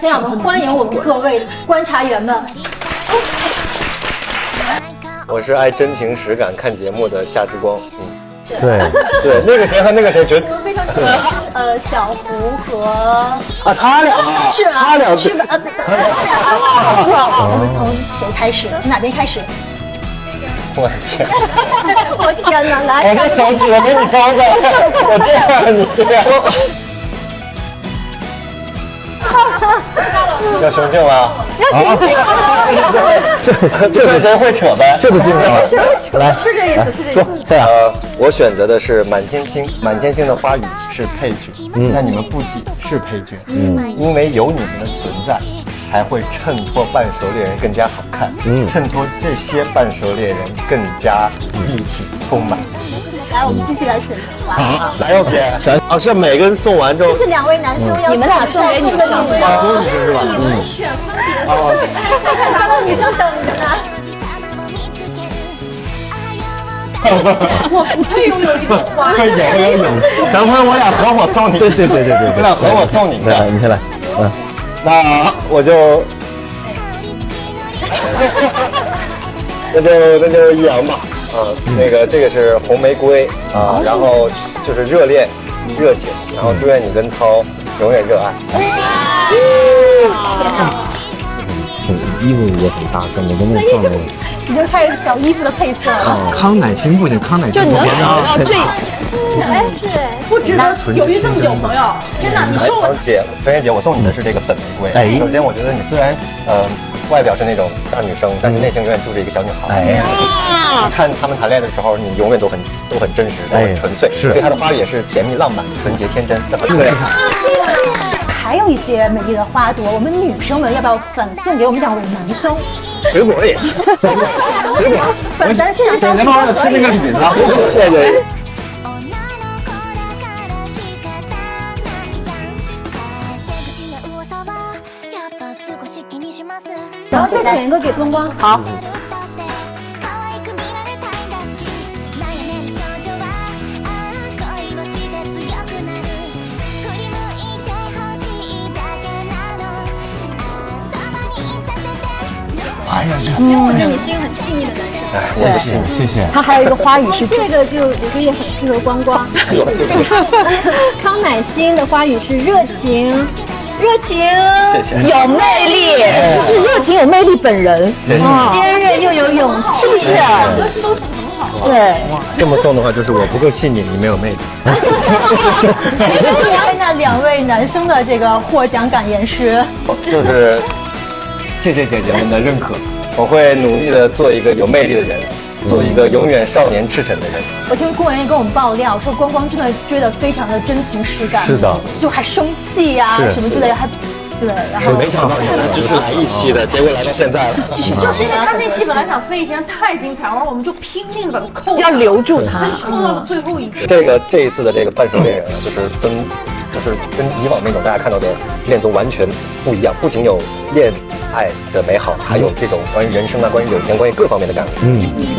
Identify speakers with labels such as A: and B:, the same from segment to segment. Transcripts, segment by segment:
A: 先让我们欢迎我们各位观察员们。
B: 我是爱真情实感看节目的夏之光。
C: 对，
B: 那个谁和那个谁
A: 非常小胡和
C: 他俩
A: 是吗？
C: 他俩
A: 是吧？我们从谁开始？从哪边开始？
B: 我天！
A: 我天哪！来，
B: 我的手指头比你高的，我这样，你这样。要雄性吗？这个真会扯呗，
C: 这个精神来，
A: 是这意思，是这意思。
B: 我选择的是满天星，满天星的花语是配角，但你们不仅是配角，因为有你们的存在，才会衬托半熟猎人更加好看，衬托这些半熟猎人更加立体丰满。
A: 来，我们继续来选择吧。
B: 来右边，是每个人送完之后，
A: 这是2位男生要
D: 你们俩送给女生是吧？
A: 是你们选分别送，3个女生等着呢。我不配拥有这种花。
B: 有，等会儿我俩合伙送你。对，我俩合伙送你。
C: 来，你先来。
B: 那我就，那就一阳吧。那个这个是红玫瑰啊，然后就是热恋、热情，然后祝愿你跟涛永远热爱。
C: 衣服也很搭，跟每个那放的。
A: 你就开始找衣服的配色了。
B: 康乃馨不行，康乃馨
D: 就你能感觉到这，
A: 哎，是
E: 不值得犹豫这么久，朋友，真的，你送我。
B: 春姐，我送你的是这个粉玫瑰。
C: 哎，
B: 首先我觉得你虽然外表是那种大女生，但是内心永远住着一个小女孩。哎，你看他们谈恋爱的时候，你永远都很真实，都很纯粹。是，所以她的花语也是甜蜜、浪漫、纯洁、天真。对。
A: 还有一些美丽的花朵，我们女生们要不要反送给我们2位男生？
C: 水果也是，水果。
A: 反咱现场
C: 能帮我吃那个李子？谢谢。
A: 然后再选一个给东光。
D: 好。
C: 哎呀，
A: 因为我觉得你是一个很细腻的男生。
B: 我不信，
C: 谢谢。
D: 他还有一个花语是
A: 这个就我觉得也很适合光光。康乃馨的花语是热情，
B: 谢谢，
D: 有魅力，是热情有魅力本人，
B: 谢谢，
A: 坚韧又有勇气，
D: 是不是？对，
B: 这么送的话，就是我不够细腻，你没有魅力。
A: 那2位男生的这个获奖感言是，
B: 就是谢谢姐姐们的认可，我会努力的做一个有魅力的人，做一个永远少年赤诚的人。
A: 我听工人也跟我们爆料说，光光真的追得非常的真情实感，
C: 是的，
A: 就还生气呀什么之类的，还对，然后
B: 没想到你们只是来一期的，结果来到现在了。
E: 就是因为他那期本来想飞行太精彩，然后我们就拼命的把它扣，
D: 要留住他，
E: 扣到了最后一刻。
B: 这一次的这个半熟恋人啊，就是跟以往那种大家看到的恋综完全不一样，不仅有恋爱的美好，还有这种关于人生啊、关于友情、关于各方面的感悟。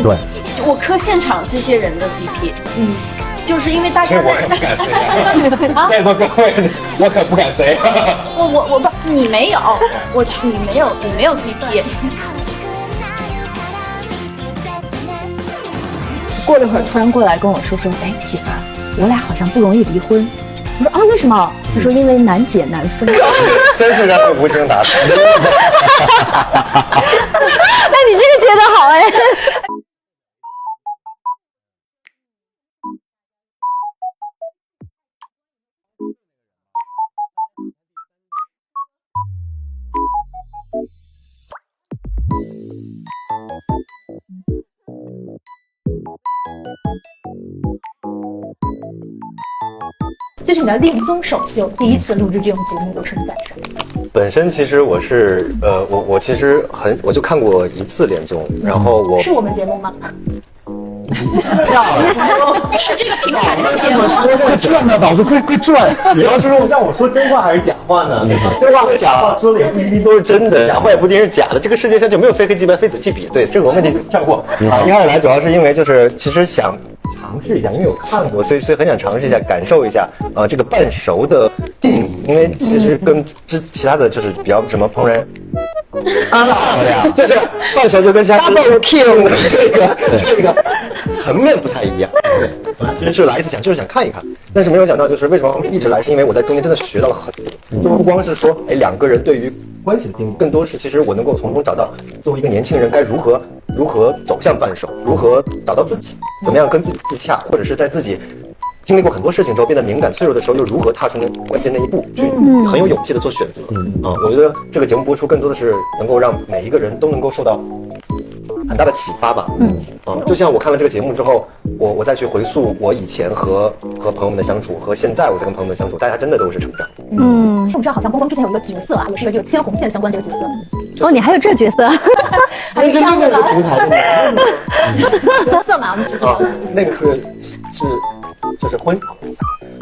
C: 对。
E: 我磕现场这些人的 CP，就是因为大家
B: 我可不敢 say 啊，在座各位，我可不敢 say
E: 我不，你没有，你没有 CP。
D: 过了一会儿，突然过来跟我说，哎，媳妇儿，我俩好像不容易离婚。我说啊，为什么？他说因为难解难分。
B: 真是让人无精打采。
D: 那你这个接得好哎。
A: 这是你的恋综首秀，第一次录制这种节目，有什么感受？
B: 本身其实我是我其实我就看过1次恋综，然后
A: 是我们节目吗？
E: 是这个平台的节目。
C: 快转呐，脑子快转！
B: 你要是让我说真话还是假话呢？真话和假话说的也不一定都是真的，假话也不一定是假的。这个世界上就没有非黑即白、非此即彼。对，这个问题跳过。一开始来主要是因为就是其实想尝试一下，因为我看过，所以很想尝试一下，感受一下这个半熟的定义，因为其实跟其他的就是比较什么怦然。就是半熟就跟像 double kill 的这个层面不太一样。对，其实是来一次就是想看一看，但是没有想到就是为什么一直来，是因为我在中间真的学到了很多，就不光是说两个人对于关系的定义，更多是其实我能够从中找到作为一个年轻人该如何走向半熟，如何找到自己，怎么样跟自己自洽，或者是在自己经历过很多事情之后变得敏感脆弱的时候，又如何踏出那关键那一步，去很有勇气的做选择。我觉得这个节目播出更多的是能够让每一个人都能够受到很大的启发吧。就像我看了这个节目之后，我再去回溯我以前和朋友们的相处，和现在我在跟朋友们的相处，大家真的都是成长。
D: 我们知道好像光光之前有一个角色啊，也是一个这个牵红线相关的这个角色。
A: 哦，你还有这个角色？
B: 还是另外一个平台的
D: 角色嘛，我们知道。
B: 那个就是婚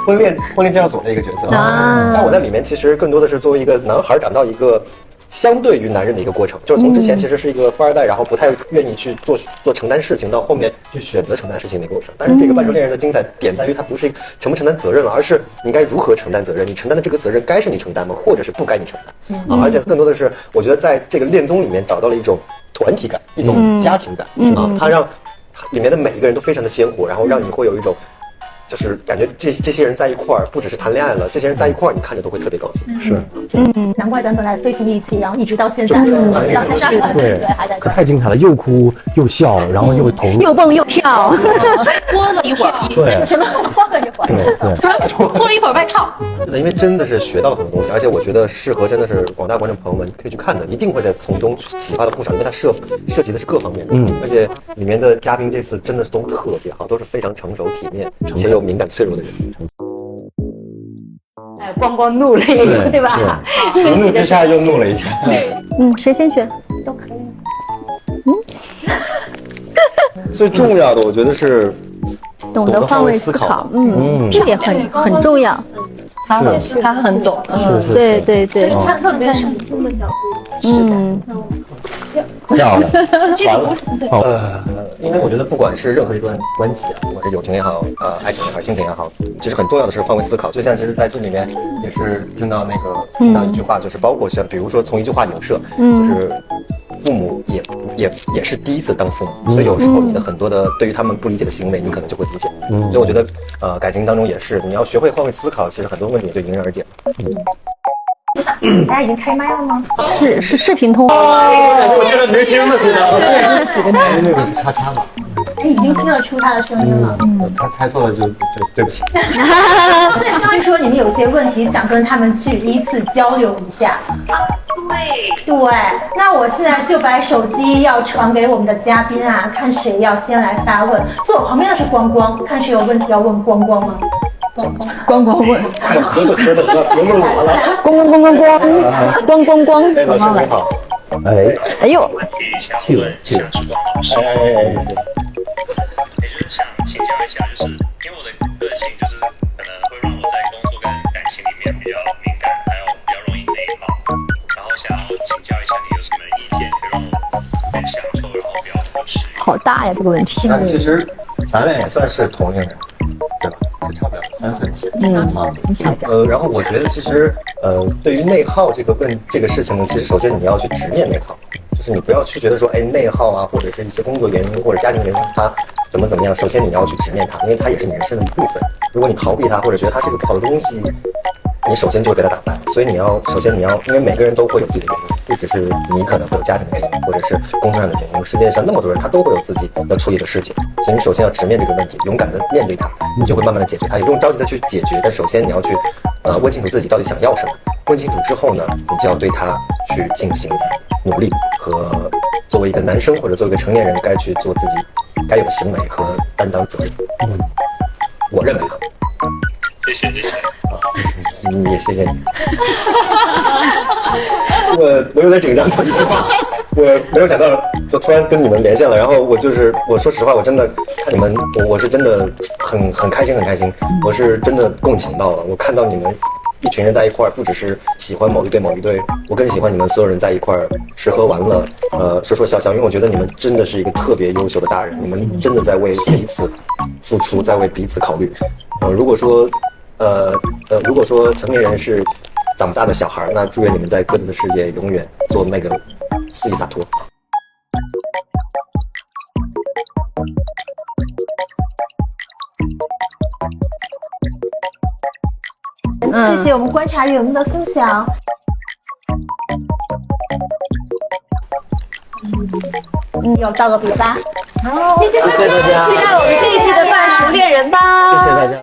B: 恋介绍所的一个角色。但我在里面其实更多的是作为一个男孩长到一个相对于男人的一个过程，就是从之前其实是一个富二代，然后不太愿意去做承担事情，到后面去选择承担事情的一个过程。但是这个半熟恋人的精彩点在于，它不是承不承担责任了，而是你该如何承担责任，你承担的这个责任该是你承担吗，或者是不该你承担？而且更多的是，我觉得在这个恋综里面找到了一种团体感，一种家庭感它让里面的每一个人都非常的鲜活，然后让你会有一种。就是感觉这些人在一块儿，不只是谈恋爱了，这些人在一块儿，你看着都会特别高兴。
C: 是，
D: 难怪咱本来飞行一起，然后一直到现在，对，还在。
C: 可太精彩了，又哭又笑，然后又投入，
A: 又蹦又跳，
E: 脱了一会儿，
C: 对，
D: 什么慌了一会儿，
C: 对，
E: 脱了一会儿外套。
B: 因为真的是学到了很多东西，而且我觉得适合真的是广大观众朋友们可以去看的，一定会在从中启发到不少，因为它涉及的是各方面的，而且里面的嘉宾这次真的都特别好，都是非常成熟、体面且有敏感脆弱的人。
D: 光光怒了一个，对吧？
B: 一怒之下又怒了一下。
A: 谁先选？
D: 都可以。
B: 最重要的，我觉得是
A: 懂得换位思考。这点很重要。他很懂。对对对。
E: 他特别是从的角度。
C: 漂亮。
B: 因为我觉得不管是任何一段关系啊，不管是友情也好，爱情也好，亲情也好，其实很重要的是换位思考。就像其实在这里面也是听到一句话，就是包括像比如说从一句话影射，就是父母也是第一次当父母，所以有时候你的很多的对于他们不理解的行为，你可能就会理解。所以我觉得感情当中也是，你要学会换位思考，其实很多问题就迎刃而解。
D: 大家已经开麦了吗？
A: 是视频通话。
B: 我觉得年轻的似的。
D: 几个男人？
B: 那个是咔嚓嘛。
D: 已经听得出他的声音了。
B: 他猜错了就对不起。
D: 所以刚才说你们有些问题想跟他们去依次交流一下。对，那我现在就把手机要传给我们的嘉宾啊，看谁要先来发问。坐我旁边的是光光，看谁有问题要问光光吗？
A: 光光问，
B: 别问我了。
A: 光，
B: 老师你好。
A: 哎呦，
C: 气了。
F: 也就是想请教一下，就是因为我的个性就是可能会让我在工作跟感情里面比较敏感，还有比较容易内耗，然后想要请教一下你有什么意见，可以让我更享受，然后不要那么失语。
A: 好大呀这个问题。
B: 那其实咱俩也算是同龄人，对吧？也差不了3岁。然后我觉得其实对于内耗这个事情呢，其实首先你要去直面内耗。就是你不要去觉得说，内耗啊，或者是一些工作原因或者家庭原因，它怎么样。首先你要去直面它，因为它也是你人生的一部分。如果你逃避它，或者觉得它是一个不好的东西，你首先就会被它打败。所以首先你要，因为每个人都会有自己的原因，不只是你可能会有家庭的原因，或者是工作上的原因。世界上那么多人，他都会有自己要处理的事情。所以你首先要直面这个问题，勇敢的面对它，你就会慢慢的解决它。也不用着急的去解决，但首先你要去问清楚自己到底想要什么。问清楚之后呢，你就要对它去进行努力，和作为一个男生或者作为一个成年人该去做自己该有的行为和担当责任。我认为啊。
F: 谢谢。
B: 也谢谢你。我有点紧张，说实话，我没有想到就突然跟你们连线了。然后我说实话，我真的看你们，我是真的很开心。我是真的共情到了，我看到你们一群人在一块儿，不只是喜欢某一队，我更喜欢你们所有人在一块儿吃喝玩乐，说说笑笑，因为我觉得你们真的是一个特别优秀的大人，你们真的在为彼此付出，在为彼此考虑。如果说成年人是长不大的小孩，那祝愿你们在各自的世界永远做那个肆意洒脱。
D: 谢谢我们观察员们的分享。要道个别吧。好，谢谢大家，期待我们这一期的半熟恋人吧。
C: 谢谢大家。